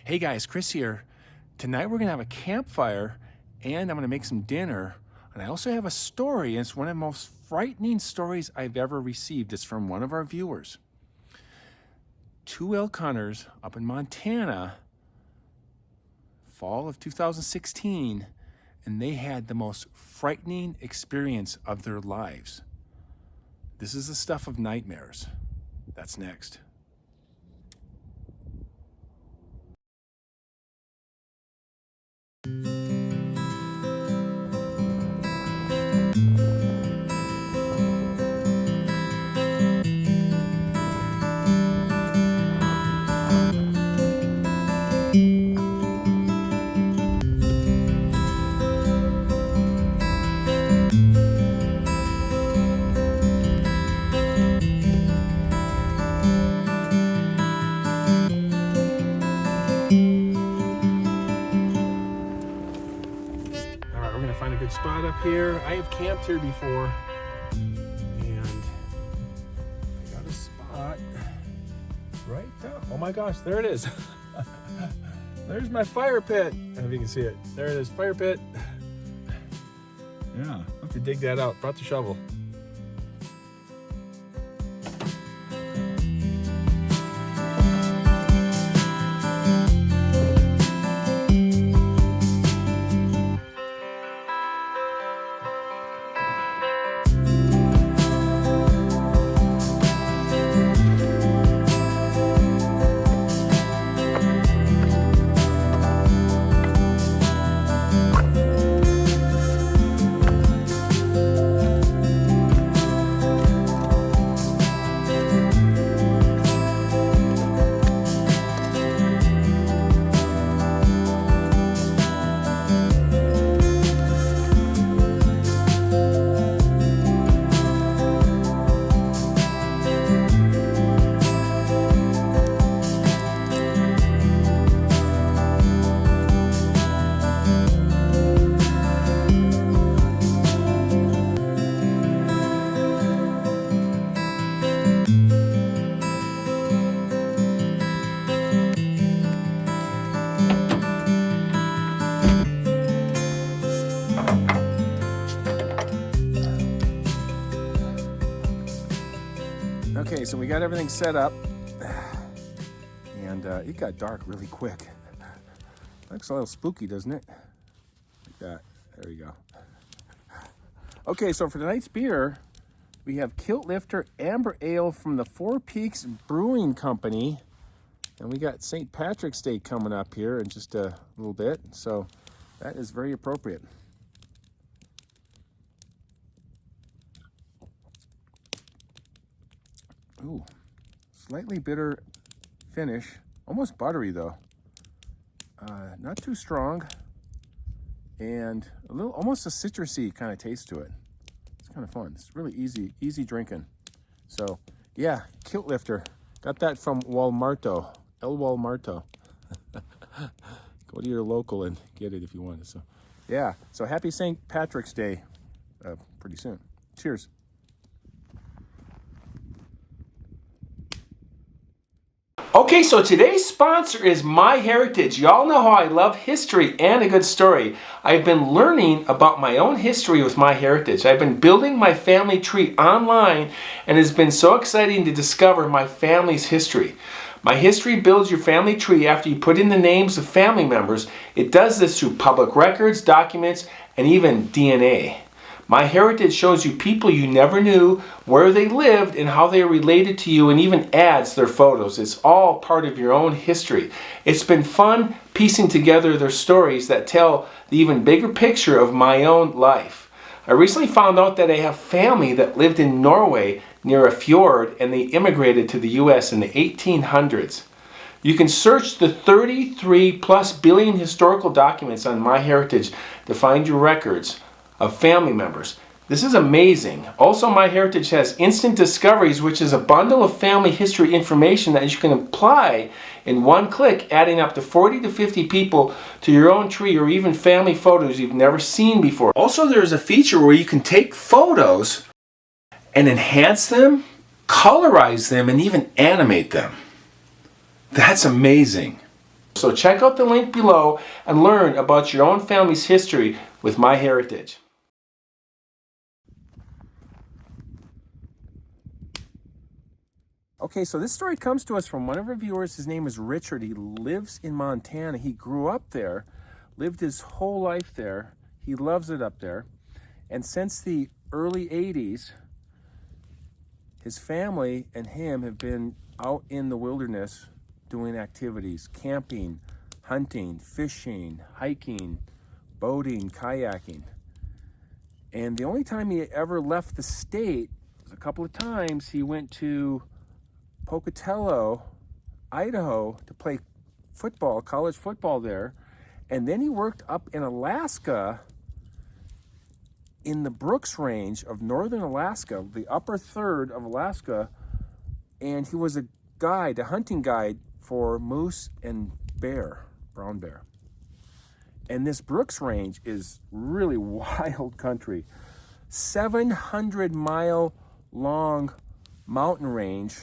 Hey guys, Chris here. Tonight we're gonna have a campfire and I'm gonna make some dinner. And I also have a story, and it's one of the most frightening stories I've ever received. It's from one of our viewers. 2 elk hunters up in Montana, fall of 2016, and they had the most frightening experience of their lives. This is the stuff of nightmares. That's next. Find a good spot up here. I have camped here before, and I got a spot right there. Oh my gosh, there it is. There's my fire pit. I don't know if you can see it. There it is, fire pit. Yeah, I have to dig that out. Brought the shovel. Okay, so we got everything set up, and it got dark really quick. Looks a little spooky, doesn't it? Like that. There you go. Okay, so for tonight's beer, we have Kilt Lifter Amber Ale from the Four Peaks Brewing Company, and we got St. Patrick's Day coming up here in just a little bit, so that is very appropriate. Ooh, slightly bitter finish, almost buttery though. Not too strong, and a little, almost a citrusy kind of taste to it. It's kind of fun. It's really easy drinking. So yeah, Kilt Lifter. Got that from Walmarto, El Walmarto. Go to your local and get it if you want. So yeah, so happy St. Patrick's Day pretty soon. Cheers. Okay, so today's sponsor is MyHeritage. Y'all know how I love history and a good story. I've been learning about my own history with MyHeritage. I've been building my family tree online, and it's been so exciting to discover my family's history. My History builds your family tree after you put in the names of family members. It does this through public records, documents, and even DNA. MyHeritage shows you people you never knew, where they lived, and how they are related to you, and even adds their photos. It's all part of your own history. It's been fun piecing together their stories that tell the even bigger picture of my own life. I recently found out that I have family that lived in Norway near a fjord, and they immigrated to the US in the 1800s. You can search the 33+ billion historical documents on MyHeritage to find your records of family members. This is amazing. Also, MyHeritage has Instant Discoveries, which is a bundle of family history information that you can apply in one click, adding up to 40 to 50 people to your own tree, or even family photos you've never seen before. Also, there's a feature where you can take photos and enhance them, colorize them, and even animate them. That's amazing. So check out the link below and learn about your own family's history with MyHeritage. Okay, so this story comes to us from one of our viewers. His name is Richard. He lives in Montana. He grew up there, lived his whole life there. He loves it up there. And since the early 80s, his family and him have been out in the wilderness doing activities, camping, hunting, fishing, hiking, boating, kayaking. And the only time he ever left the state was a couple of times. He went to Pocatello, Idaho to play football, college football there. And then he worked up in Alaska, in the Brooks Range of northern Alaska, the upper third of Alaska. And he was a guide, a hunting guide for moose and bear, brown bear. And this Brooks Range is really wild country. 700-mile long mountain range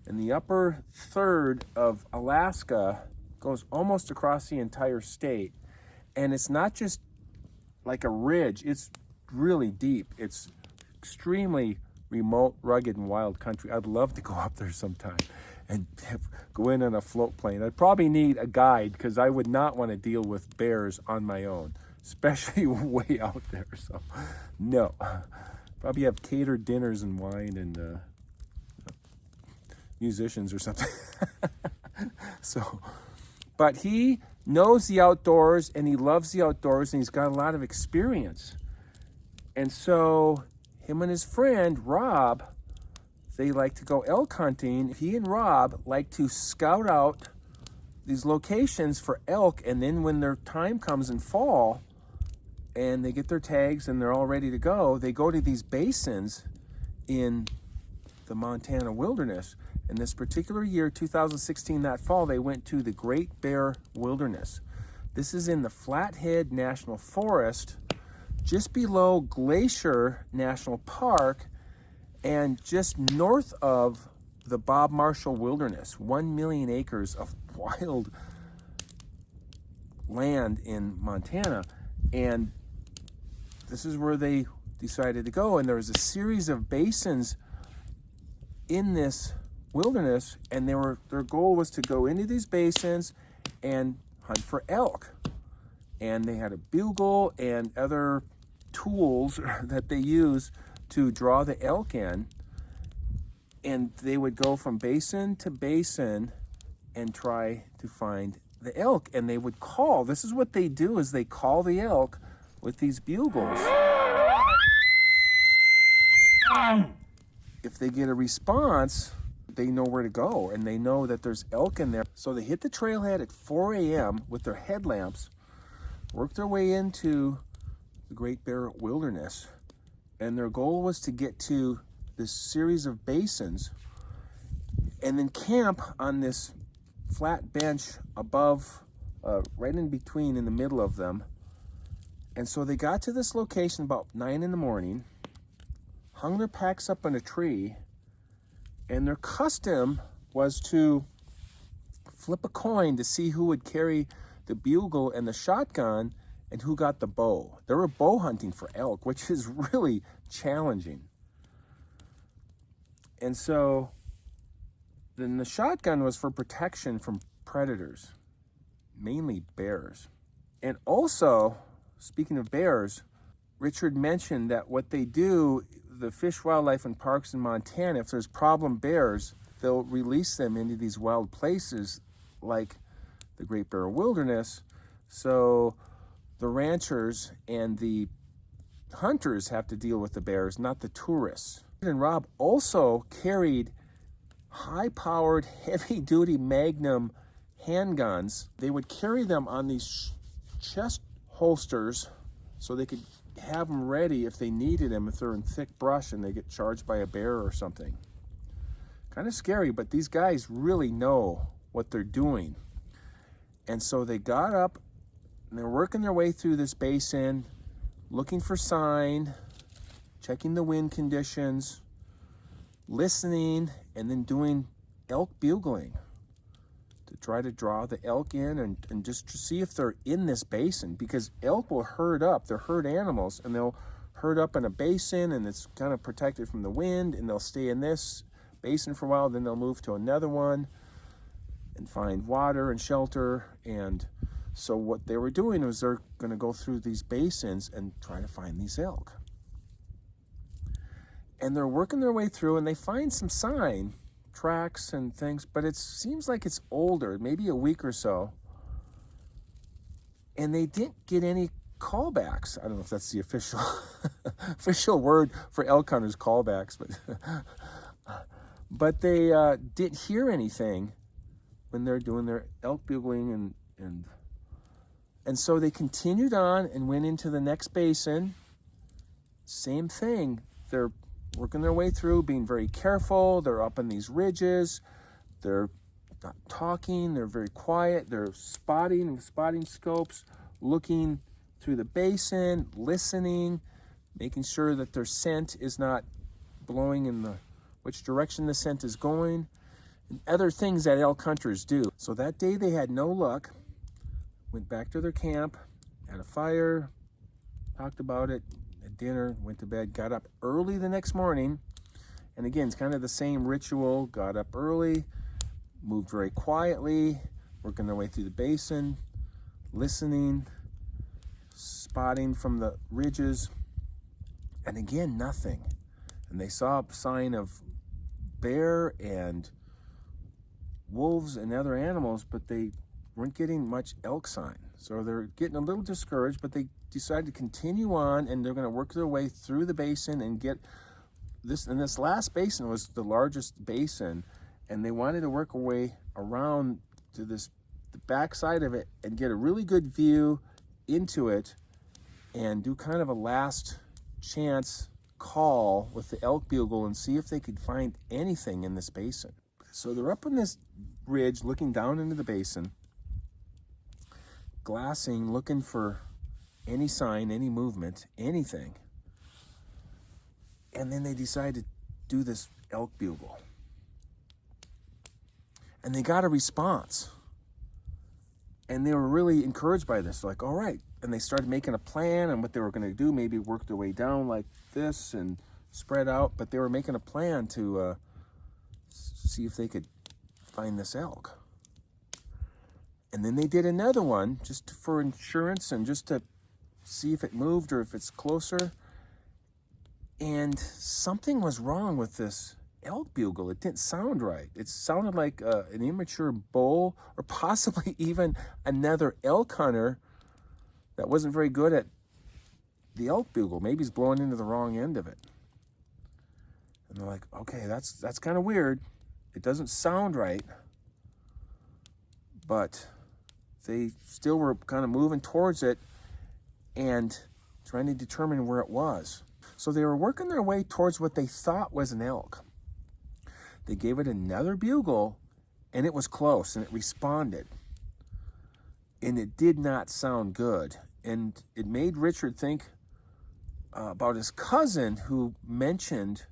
in the upper third of Alaska, goes almost across the entire state. And it's not just like a ridge, it's really deep. It's extremely remote, rugged, and wild country. I'd love to go up there sometime and go in on a float plane. I'd probably need a guide because I would not want to deal with bears on my own, especially way out there. So, no. Probably have catered dinners and wine and musicians or something. So, but he knows the outdoors and he loves the outdoors and he's got a lot of experience. And so him and his friend, Rob, they like to go elk hunting. He and Rob like to scout out these locations for elk, and then when their time comes in fall and they get their tags and they're all ready to go, they go to these basins in the Montana wilderness. In this particular year, 2016, that fall, they went to the Great Bear Wilderness. This is in the Flathead National Forest, just below Glacier National Park, and just north of the Bob Marshall Wilderness, 1 million acres of wild land in Montana. And this is where they decided to go. And there was a series of basins in this wilderness, and their goal was to go into these basins and hunt for elk. And they had a bugle and other tools that they use to draw the elk in, and they would go from basin to basin and try to find the elk. And they would call, this is what they do, is they call the elk with these bugles. If they get a response, they know where to go and they know that there's elk in there. So they hit the trailhead at 4 a.m. with their headlamps, work their way into the Great Bear Wilderness. And their goal was to get to this series of basins and then camp on this flat bench above, right in between, in the middle of them. And so they got to this location about 9 in the morning, hung their packs up on a tree, and their custom was to flip a coin to see who would carry the bugle and the shotgun and who got the bow. They were bow hunting for elk, which is really challenging. And so then the shotgun was for protection from predators, mainly bears. And also, speaking of bears, Richard mentioned that what they do, the Fish, Wildlife, and Parks in Montana, if there's problem bears, they'll release them into these wild places like the Great Bear Wilderness. So the ranchers and the hunters have to deal with the bears, not the tourists. And Rob also carried high-powered, heavy-duty Magnum handguns. They would carry them on these chest holsters so they could have them ready if they needed them, if they're in thick brush and they get charged by a bear or something. Kind of scary, but these guys really know what they're doing. And so they got up and they're working their way through this basin, looking for sign, checking the wind conditions, listening, and then doing elk bugling to try to draw the elk in and just to see if they're in this basin, because elk will herd up. They're herd animals, and they'll herd up in a basin, and it's kind of protected from the wind, and they'll stay in this basin for a while, then they'll move to another one and find water and shelter. And so what they were doing was they're going to go through these basins and try to find these elk. And they're working their way through, and they find some sign, tracks and things, but it seems like it's older, maybe a week or so. And they didn't get any callbacks. I don't know if that's the official official word for elk hunters, callbacks, but they didn't hear anything when they're doing their elk bugling, and so they continued on and went into the next basin. Same thing. They're working their way through, being very careful. They're up in these ridges. They're not talking. They're very quiet. They're spotting with spotting scopes, looking through the basin, listening, making sure that their scent is not blowing in which direction the scent is going, and other things that elk hunters do. So that day they had no luck. Went back to their camp, had a fire, talked about it, had dinner, went to bed, got up early the next morning. And again, it's kind of the same ritual. Got up early, moved very quietly, working their way through the basin, listening, spotting from the ridges, and again, nothing. And they saw a sign of bear and wolves and other animals, but they weren't getting much elk sign. So they're getting a little discouraged, but they decided to continue on, and they're going to work their way through the basin and get this. And this last basin was the largest basin, and they wanted to work their way around to the back side of it and get a really good view into it and do kind of a last chance call with the elk bugle and see if they could find anything in this basin. So they're up on this ridge looking down into the basin, glassing, looking for any sign, any movement, anything. And then they decide to do this elk bugle. And they got a response. And they were really encouraged by this. Like, all right. And they started making a plan on what they were going to do, maybe work their way down like this and spread out. But they were making a plan to see if they could find this elk. And then they did another one just for insurance and just to see if it moved or if it's closer. And something was wrong with this elk bugle. It didn't sound right. It sounded like an immature bull, or possibly even another elk hunter that wasn't very good at the elk bugle. Maybe he's blowing into the wrong end of it. And they're like, okay, that's kind of weird. It doesn't sound right. But they still were kind of moving towards it and trying to determine where it was. So they were working their way towards what they thought was an elk. They gave it another bugle, and it was close, and it responded. And it did not sound good. And it made Richard think about his cousin, who mentioned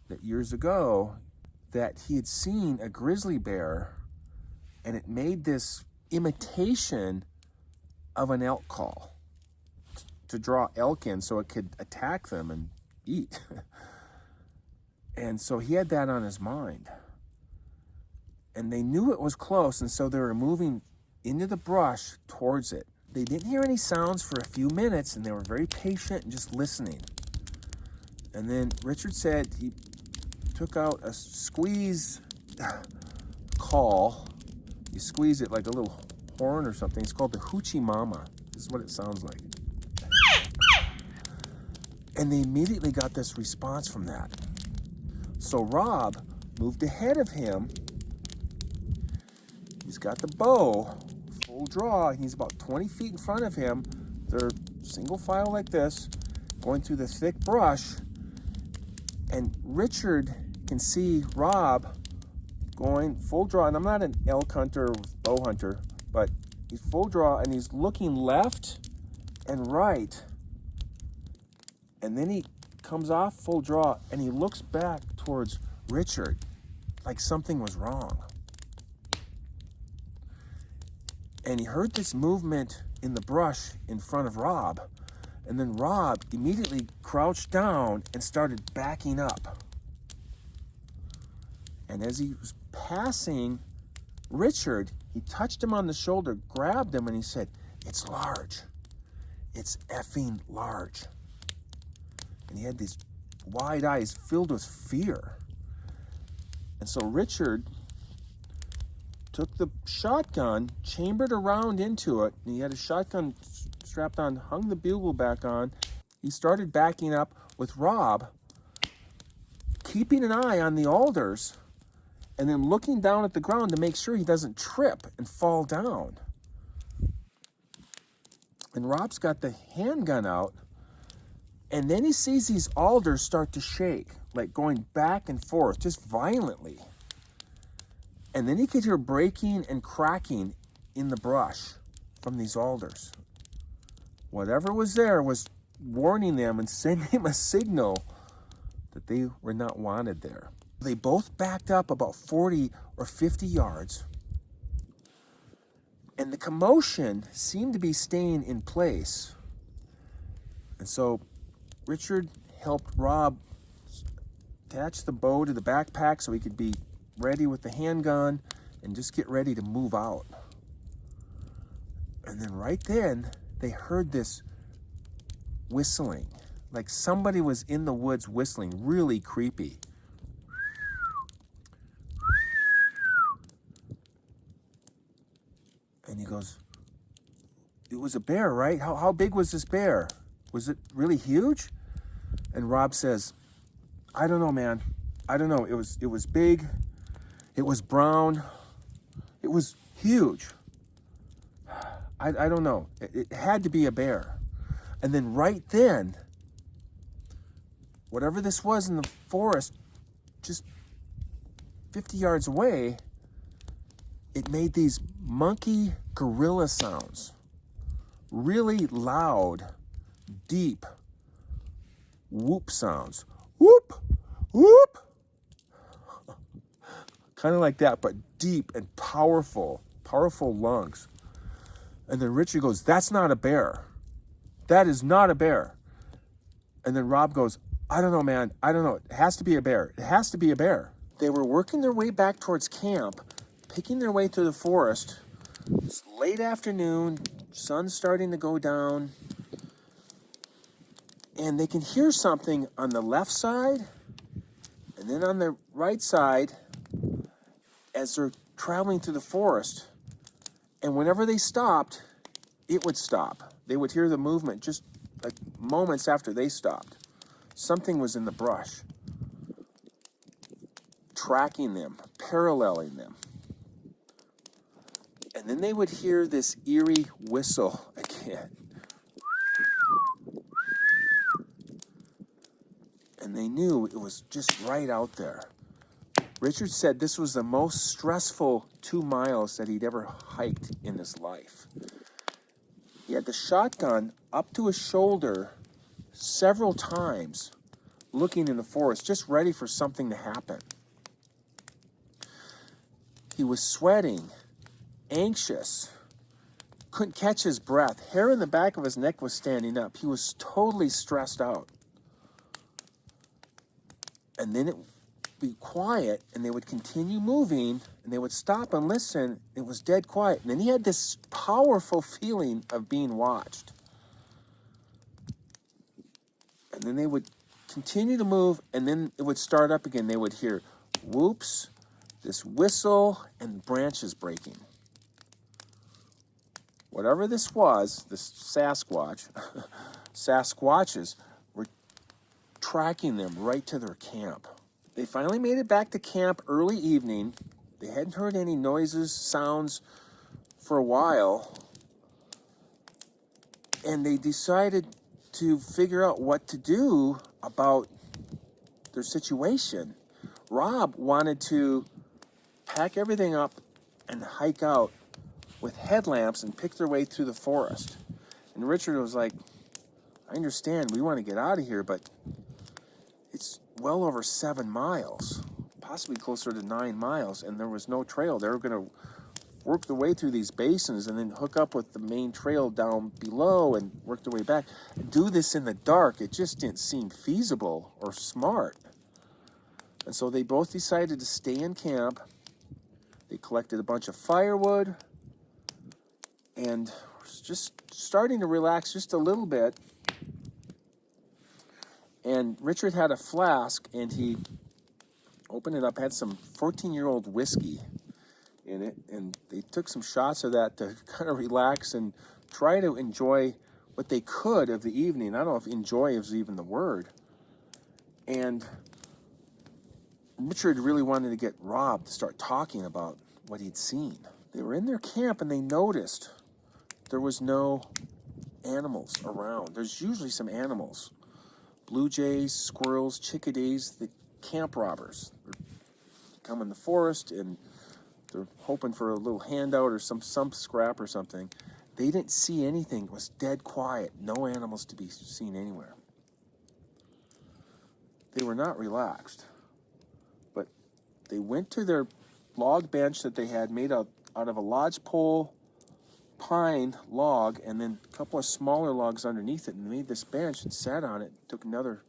that years ago that he had seen a grizzly bear, and it made this imitation of an elk call to draw elk in so it could attack them and eat. And so he had that on his mind. And they knew it was close, and so they were moving into the brush towards it. They didn't hear any sounds for a few minutes, and they were very patient and just listening. And then Richard said he took out a squeeze call. You squeeze it like a little horn or something. It's called the hoochie mama. This is what it sounds like. And they immediately got this response from that. So Rob moved ahead of him. He's got the bow, full draw. He's about 20 feet in front of him. They're single file like this, going through the thick brush. And Richard can see Rob going full draw. And I'm not an elk hunter or bow hunter, but he's full draw, and he's looking left and right. And then he comes off full draw, and he looks back towards Richard like something was wrong. And he heard this movement in the brush in front of Rob. And then Rob immediately crouched down and started backing up. And as he was passing Richard, he touched him on the shoulder, grabbed him, and he said, "It's large. It's effing large." And he had these wide eyes filled with fear. And so Richard took the shotgun, chambered around into it, and he had a shotgun strapped on, hung the bugle back on. He started backing up with Rob, keeping an eye on the alders, and then looking down at the ground to make sure he doesn't trip and fall down. And Rob's got the handgun out, and then he sees these alders start to shake, like going back and forth, just violently. And then he could hear breaking and cracking in the brush from these alders. Whatever was there was warning them and sending him a signal that they were not wanted there. They both backed up about 40 or 50 yards, and the commotion seemed to be staying in place. And so Richard helped Rob attach the bow to the backpack so he could be ready with the handgun and just get ready to move out. And then right then, they heard this whistling, like somebody was in the woods whistling, really creepy. And he goes, "It was a bear, right? How big was this bear? Was it really huge?" And Rob says, "I don't know, man. I don't know. It was big. It was brown. It was huge. I don't know. It had to be a bear." And then right then, whatever this was in the forest, just 50 yards away, it made these monkey gorilla sounds. Really loud, deep whoop sounds. Whoop, whoop. Kind of like that, but deep and powerful lungs. And then Richard goes, "That's not a bear. That is not a bear." And then Rob goes, "I don't know, man. I don't know. It has to be a bear. It has to be a bear." They were working their way back towards camp, picking their way through the forest. It's late afternoon, sun's starting to go down, and they can hear something on the left side and then on the right side as they're traveling through the forest. And whenever they stopped, it would stop. They would hear the movement just like moments after they stopped. Something was in the brush, tracking them, paralleling them. And then they would hear this eerie whistle again. And they knew it was just right out there. Richard said this was the most stressful 2 miles that he'd ever hiked in his life. He had the shotgun up to his shoulder several times, looking in the forest, just ready for something to happen. He was sweating, anxious, couldn't catch his breath. Hair in the back of his neck was standing up. He was totally stressed out. And then it would be quiet, and they would continue moving, and they would stop and listen. It was dead quiet. And then he had this powerful feeling of being watched. And then they would continue to move, and then it would start up again. They would hear whoops, this whistle, and branches breaking. Whatever this was, this Sasquatches were tracking them right to their camp. They finally made it back to camp early evening. They hadn't heard any noises, sounds for a while. And they decided to figure out what to do about their situation. Rob wanted to pack everything up and hike out with headlamps and pick their way through the forest. And Richard was like, "I understand, we want to get out of here, but it's well over 7 miles, possibly closer to 9 miles, and there was no trail. They were going to work their way through these basins and then hook up with the main trail down below and work their way back. Do this in the dark, it just didn't seem feasible or smart. And so they both decided to stay in camp. They collected a bunch of firewood and just starting to relax just a little bit. And Richard had a flask, and he opened it up, had some 14-year-old whiskey in it, and they took some shots of that to kind of relax and try to enjoy what they could of the evening. I don't know if enjoy is even the word. And Richard really wanted to get Rob to start talking about what he'd seen. They were in their camp and they noticed there was no animals around. There's usually some animals. Blue jays, squirrels, chickadees, the camp robbers. They come in the forest and they're hoping for a little handout or some scrap or something. They didn't see anything. It was dead quiet. No animals to be seen anywhere. They were not relaxed. But they went to their log bench that they had made out of a lodgepole pine log and then a couple of smaller logs underneath it, and made this bench and sat on it, took another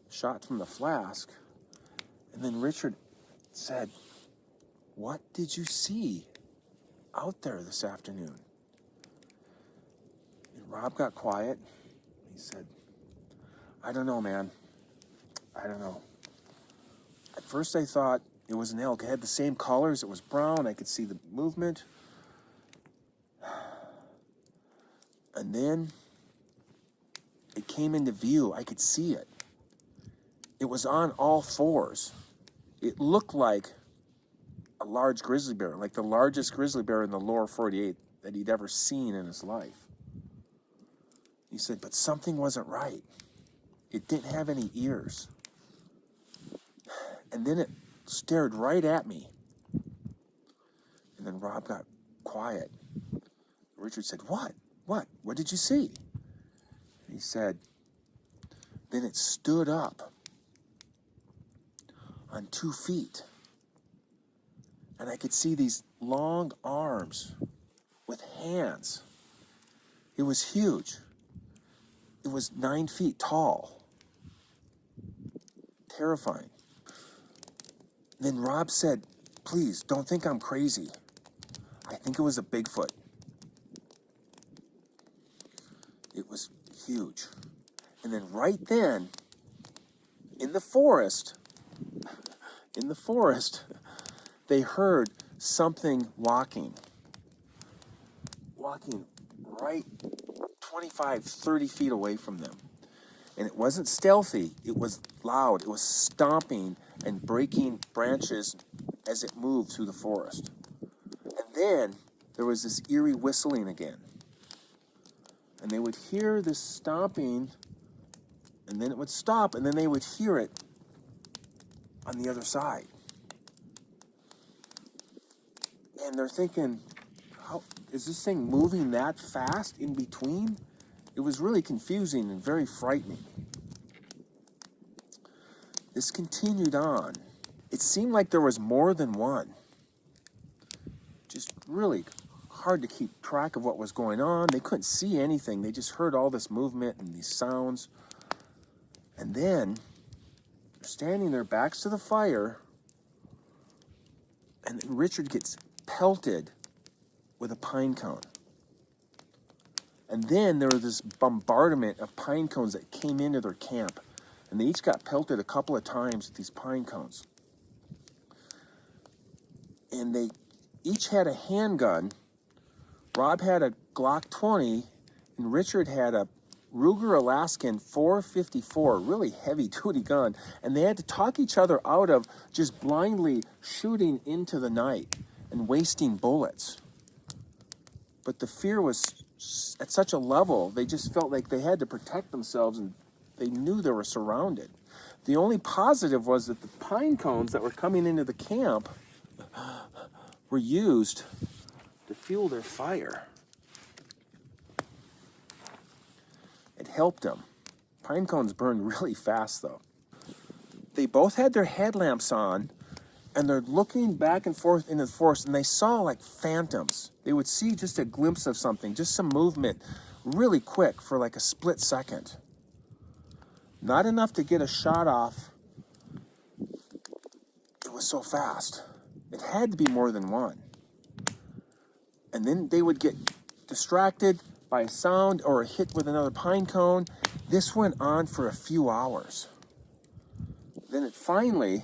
shot from the flask. And then Richard said, "What did you see out there this afternoon?" And Rob got quiet. He said, "I don't know, man. I don't know. At first I thought it was an elk. It had the same colors. It was brown. I could see the movement. And then it came into view. I could see it. It was on all fours. It looked like a large grizzly bear, like the largest grizzly bear in the lower 48 that he'd ever seen in his life." He said, "But something wasn't right. It didn't have any ears. And then it stared right at me." And then Rob got quiet. Richard said, What? What did you see?" And he said, "Then it stood up on 2 feet. And I could see these long arms with hands. It was huge. It was 9 feet tall. Terrifying." Then Rob said, "Please, don't think I'm crazy. I think it was a Bigfoot. It was huge." And then right then, in the forest, they heard something walking right 25, 30 feet away from them. And it wasn't stealthy, it was loud. It was stomping and breaking branches as it moved through the forest. And then there was this eerie whistling again. And they would hear this stomping, and then it would stop, and then they would hear it on the other side. And they're thinking, how is this thing moving that fast in between? It was really confusing and very frightening. This continued on. It seemed like there was more than one. Just really hard to keep track of what was going on. They couldn't see anything. They just heard all this movement and these sounds. And then they're standing there, backs to the fire, and Richard gets pelted with a pine cone. And then there was this bombardment of pine cones that came into their camp. And they each got pelted a couple of times with these pine cones. And they each had a handgun. Rob had a Glock 20, and Richard had a Ruger Alaskan 454, really heavy-duty gun. And they had to talk each other out of just blindly shooting into the night and wasting bullets. But the fear was at such a level, they just felt like they had to protect themselves, and they knew they were surrounded. The only positive was that the pine cones that were coming into the camp were used to fuel their fire. It helped them. Pine cones burn really fast, though. They both had their headlamps on, And they're looking back and forth into the forest, and they saw like phantoms. They would see just a glimpse of something, just some movement really quick for like a split second. Not enough to get a shot off. It was so fast. It had to be more than one. And then they would get distracted by a sound or a hit with another pine cone. This went on for a few hours. Then it finally,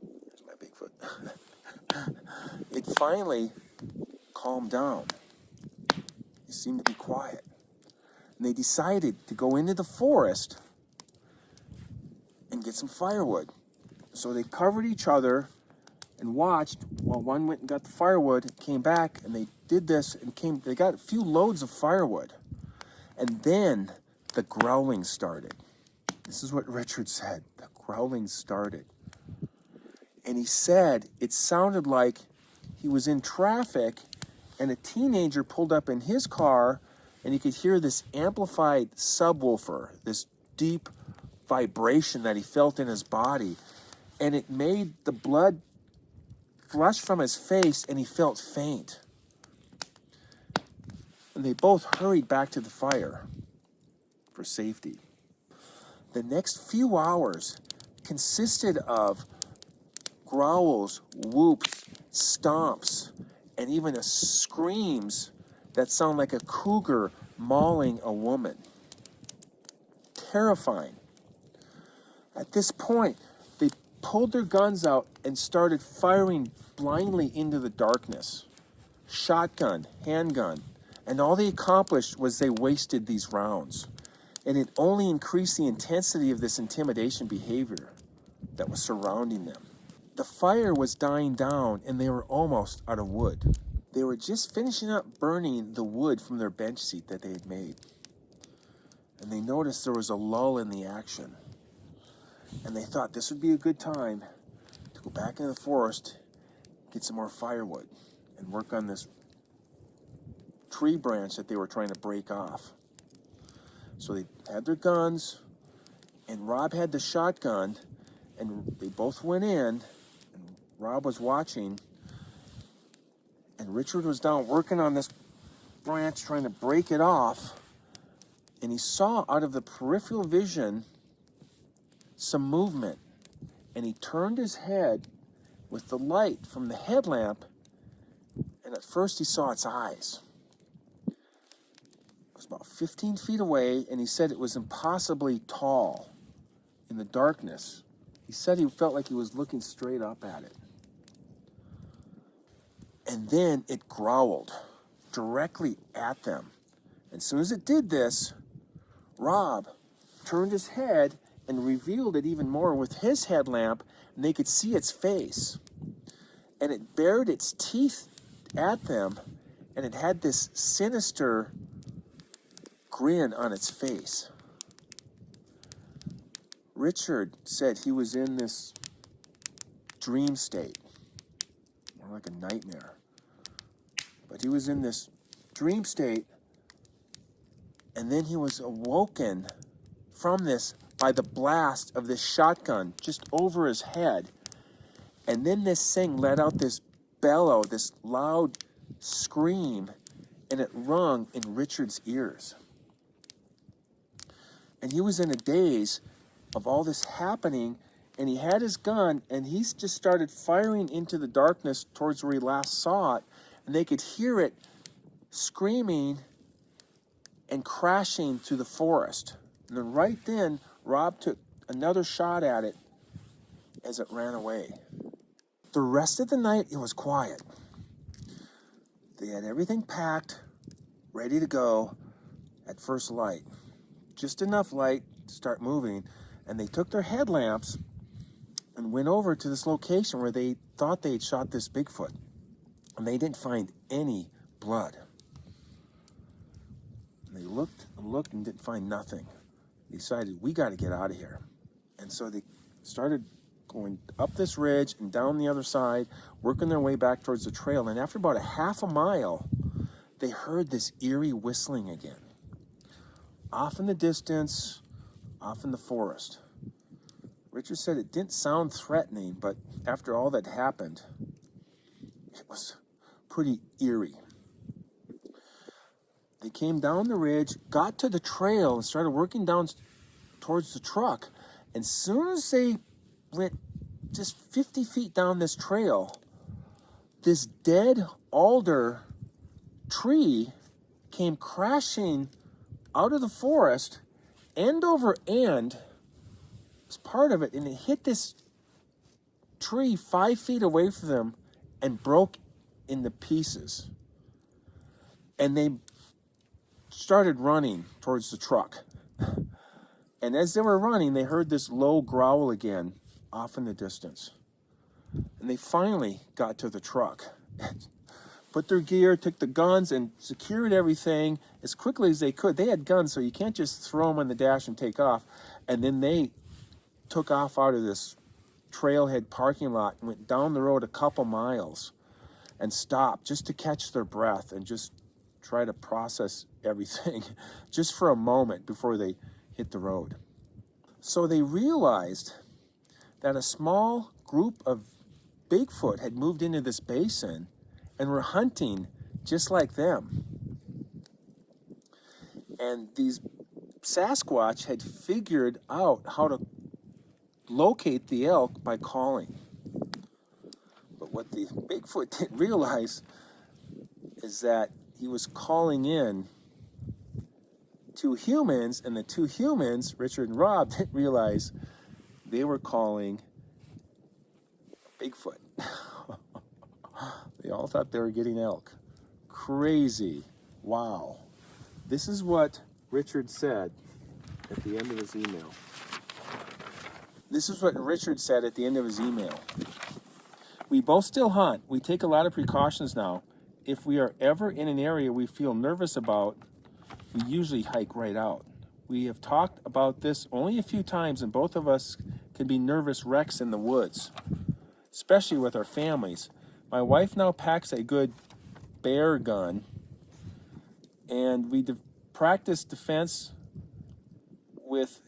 here's my Bigfoot. It finally calmed down. It seemed to be quiet. And they decided to go into the forest and get some firewood. So they covered each other and watched while one went and got the firewood, came back, and they did this and they got a few loads of firewood. And then the growling started. This is what Richard said. The growling started. And he said it sounded like he was in traffic and a teenager pulled up in his car and he could hear this amplified subwoofer, this deep vibration that he felt in his body. And it made the blood flush from his face and he felt faint. And they both hurried back to the fire for safety. The next few hours consisted of growls, whoops, stomps, and even screams that sound like a cougar mauling a woman. Terrifying. At this point, they pulled their guns out and started firing blindly into the darkness. Shotgun, handgun, and all they accomplished was they wasted these rounds. And it only increased the intensity of this intimidation behavior that was surrounding them. The fire was dying down and they were almost out of wood. They were just finishing up burning the wood from their bench seat that they had made. And they noticed there was a lull in the action. And they thought this would be a good time to go back into the forest, get some more firewood, and work on this tree branch that they were trying to break off. So they had their guns, and Rob had the shotgun, and they both went in, and Rob was watching, and Richard was down working on this branch, trying to break it off, and he saw out of the peripheral vision some movement, and he turned his head with the light from the headlamp, and at first he saw its eyes. It was about 15 feet away, and he said it was impossibly tall in the darkness. He said he felt like he was looking straight up at it. And then it growled directly at them. And as soon as it did this, Rob turned his head and revealed it even more with his headlamp, and they could see its face. And it bared its teeth at them, and it had this sinister grin on its face. Richard said he was in this dream state, more like a nightmare. But he was in this dream state, and then he was awoken from this by the blast of this shotgun just over his head. And then this thing let out this bellow, this loud scream, and it rung in Richard's ears. And he was in a daze of all this happening, and he had his gun, and he just started firing into the darkness towards where he last saw it, and they could hear it screaming and crashing through the forest. And then right then, Rob took another shot at it as it ran away. The rest of the night, it was quiet. They had everything packed, ready to go at first light. Just enough light to start moving, and they took their headlamps and went over to this location where they thought they had shot this Bigfoot. And they didn't find any blood. And they looked and looked and didn't find nothing. They decided, we got to get out of here. And so they started going up this ridge and down the other side, working their way back towards the trail. And after about a half a mile, they heard this eerie whistling again. Off in the distance, off in the forest. Richard said it didn't sound threatening, but after all that happened, it was pretty eerie. They came down the ridge, got to the trail, and started working down towards the truck. And soon as they went just 50 feet down this trail, this dead alder tree came crashing out of the forest, end over end, was part of it, and it hit this tree 5 feet away from them and broke into pieces. And they started running towards the truck. And as they were running, they heard this low growl again off in the distance. And they finally got to the truck. Put their gear, took the guns, and secured everything as quickly as they could. They had guns, so you can't just throw them on the dash and take off. And then they took off out of this trailhead parking lot and went down the road a couple miles and stopped just to catch their breath and just try to process everything just for a moment before they hit the road. So they realized that a small group of Bigfoot had moved into this basin and were hunting just like them. And these Sasquatch had figured out how to locate the elk by calling. But what the Bigfoot didn't realize is that he was calling in two humans, and the two humans, Richard and Rob, didn't realize they were calling Bigfoot. They all thought they were getting elk. Crazy. Wow. This is what Richard said at the end of his email. This is what Richard said at the end of his email. We both still hunt. We take a lot of precautions now. If we are ever in an area we feel nervous about, we usually hike right out. We have talked about this only a few times, and both of us can be nervous wrecks in the woods, especially with our families. My wife now packs a good bear gun, and we practice defense with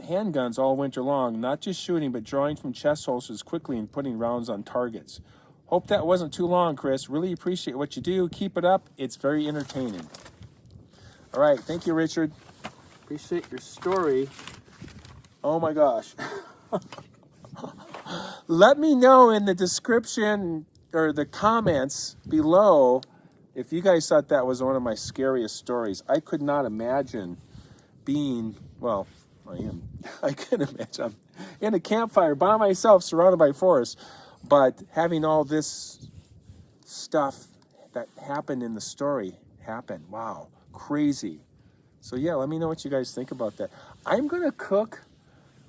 handguns all winter long, not just shooting, but drawing from chest holsters quickly and putting rounds on targets. Hope that wasn't too long, Chris. Really appreciate what you do. Keep it up. It's very entertaining. All right. Thank you, Richard. Appreciate your story. Oh, my gosh. Let me know in the description or the comments below if you guys thought that was one of my scariest stories. I could not imagine being, well, I can imagine I'm in a campfire by myself surrounded by forest, but having all this stuff that happened in the story happen. Wow, crazy. So yeah, let me know what you guys think about that. I'm gonna cook,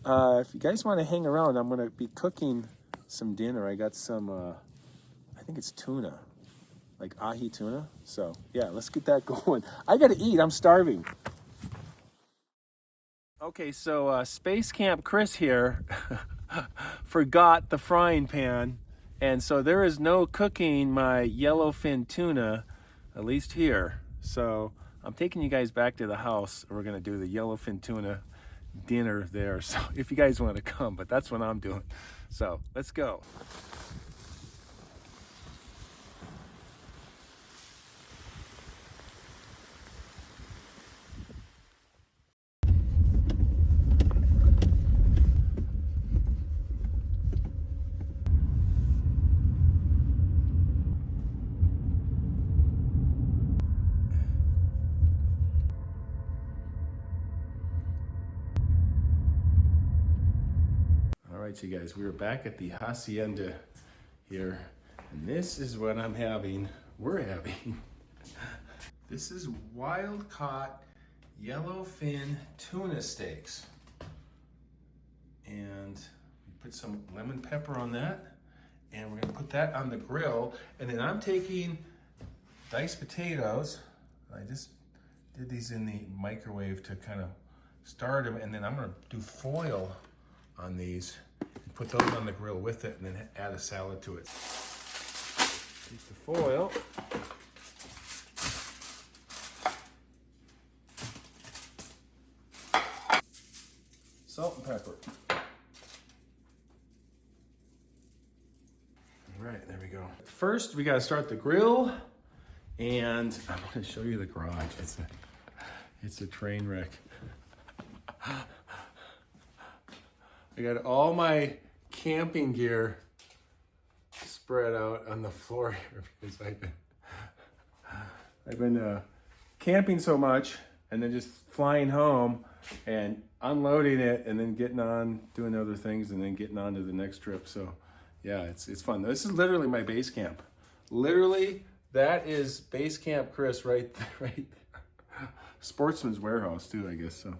if you guys want to hang around, I'm gonna be cooking some dinner. I got some, I think it's tuna, like ahi tuna. So yeah, let's get that going. I gotta eat, I'm starving. Okay, so Space Camp Chris here forgot the frying pan, and so there is no cooking my yellowfin tuna, at least here. So I'm taking you guys back to the house. We're gonna do the yellowfin tuna dinner there. So if you guys want to come, but that's what I'm doing. So let's go. All right, you guys, we're back at the hacienda here, and this is what I'm having. We're having. This is wild caught yellowfin tuna steaks, and we put some lemon pepper on that, and we're gonna put that on the grill. And then I'm taking diced potatoes. I just did these in the microwave to kind of start them, and then I'm gonna do foil on these and put those on the grill with it, and then add a salad to it. Piece of foil. Salt and pepper. we go. First, we got to start the grill, and I'm going to show you the garage. It's a train wreck. I got all my camping gear spread out on the floor here because I've been camping so much and then just flying home and unloading it and then getting on, doing other things and then getting on to the next trip. So yeah, it's fun. This is literally my base camp. Literally, that is base camp Chris right there. Sportsman's warehouse too, I guess so.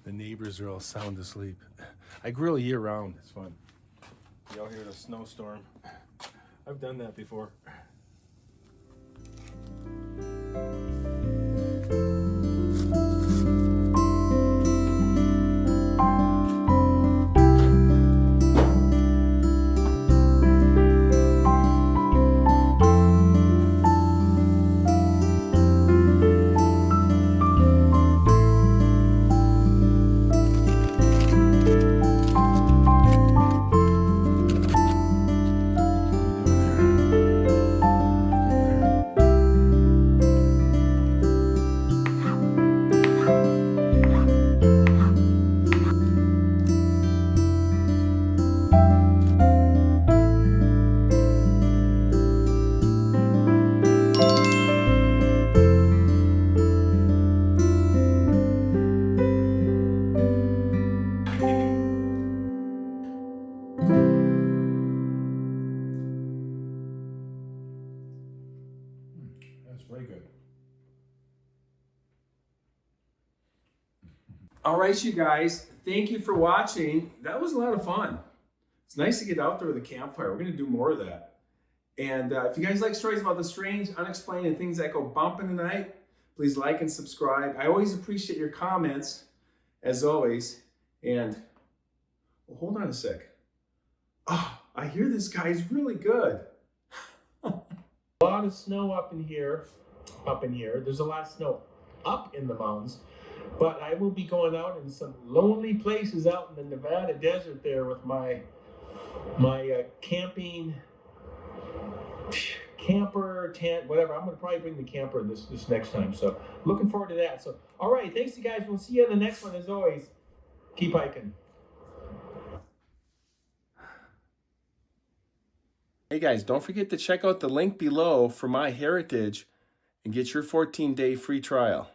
The neighbors are all sound asleep. I grill year round. It's fun. Y'all hear the snowstorm. I've done that before. Very good. All right, you guys, thank you for watching. That was a lot of fun. It's nice to get out there with a campfire. We're going to do more of that. And if you guys like stories about the strange, unexplained, and things that go bump in the night, please like and subscribe. I always appreciate your comments, as always. And well, hold on a sec. Oh, I hear this guy's really good. A lot of snow up in here. There's a lot of snow up in the mountains, but I will be going out in some lonely places out in the Nevada desert there with my camping camper tent, whatever. I'm going to probably bring the camper this next time. So looking forward to that. So all right, thanks you guys. We'll see you in the next one. As always, keep hiking. Hey guys, don't forget to check out the link below for My Heritage and get your 14-day free trial.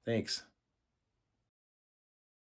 Thanks.